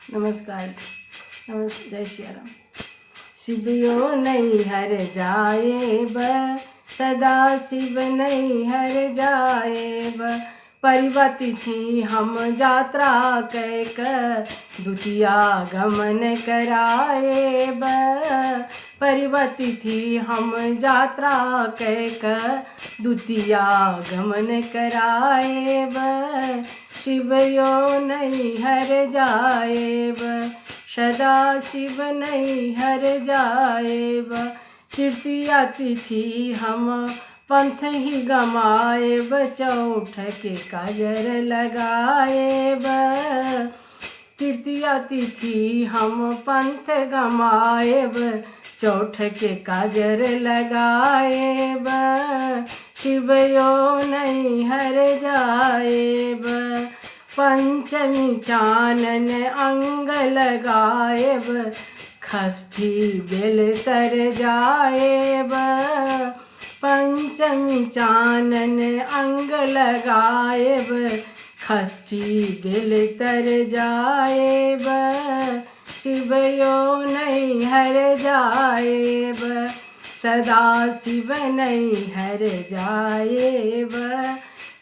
नमस्कार। जय सिया राम। शिवयो नहीं हर जाएब, सदा शिव नहीं हर जाएब। परिवति थी हम यात्रा कैक, द्वितीया गमन कराएब। परिवति थी हम यात्रा कैक, द्वितीया गमन कराएब। शिवयो नहीं हर जाएब, सदा शिव नहीं हर जाएब। तृतीया तिथि हम पंथ ही गमाएब, चौठ के काजर लगाएब। तृतीया तिथि हम पंथ गमाएब, चौठ के काजर लगाएब। शिवयो नहीं हर जाएब, पंचमी चानन अंग लगाएब। खष्ठी बेल तर जाएब, पंचमी चानन अंग लगाएब। खष्ठी बेल तर जाएब, शिवयो नहीं हर जाएब। सदा शिव नहीं हर जाएब।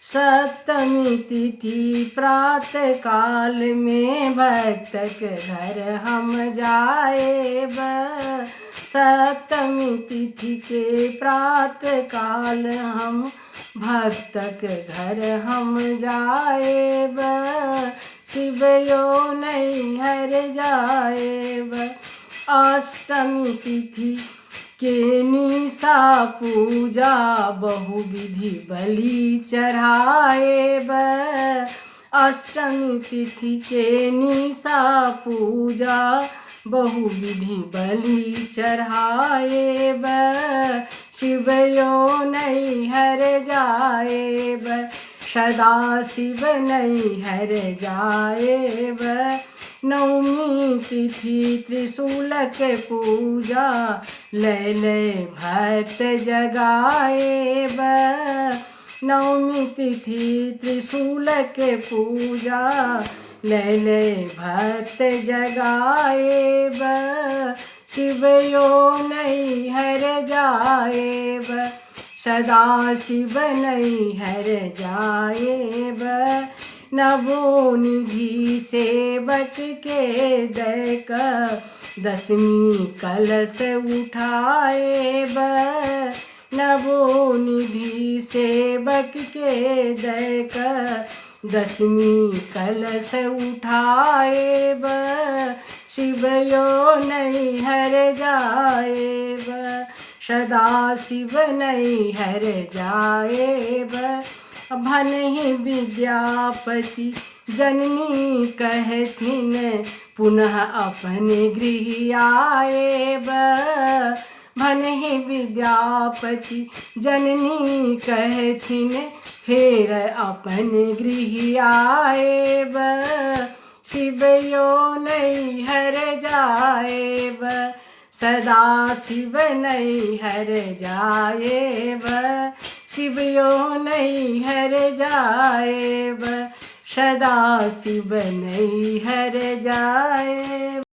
सप्तमी तिथि प्रातः काल में भक्त के घर हम जाएब। सप्तमी तिथि के प्रातः काल हम भक्त के घर हम जाएब। शिवयो नहीं हर जाएब। अष्टमी तिथि के निशा पूजा, बहुविधि बलि चढ़ाएब। अष्टमी तिथि के निशा पूजा, बहुविधि बलि चढ़ाएब। शिवयो नहीं हर जाएब, सदा शिव नहीं हर जाएब। नवमी तिथि त्रिशूल के पूजा, लय लय भक्त जगाएब। नवमी तिथि त्रिशूल के पूजा, लय लय भक्त जगाएब। शिवयो नहीं हर जाएब, सदा शिव नहीं हर जाएब। नवो निधि सेवक के दैक, दशमी कलश उठाएब। नवो निधि सेवक के दैक, दशमी कलश उठाएब। शिवयो नहीं हर जाएब, सदा शिव नहीं हर जाएब। भनहि विद्यापति जननी कहथिन, पुनः अपने गृह आएब। भनहि विद्यापति जननी कहथिन, फेर अपने गृह आएब। शिवयो नहीं हर जाएब, सदा शिव नहीं हर जाएब। शिवयो नहीं हर जाएब, सदा शिव नहीं हर जाएब।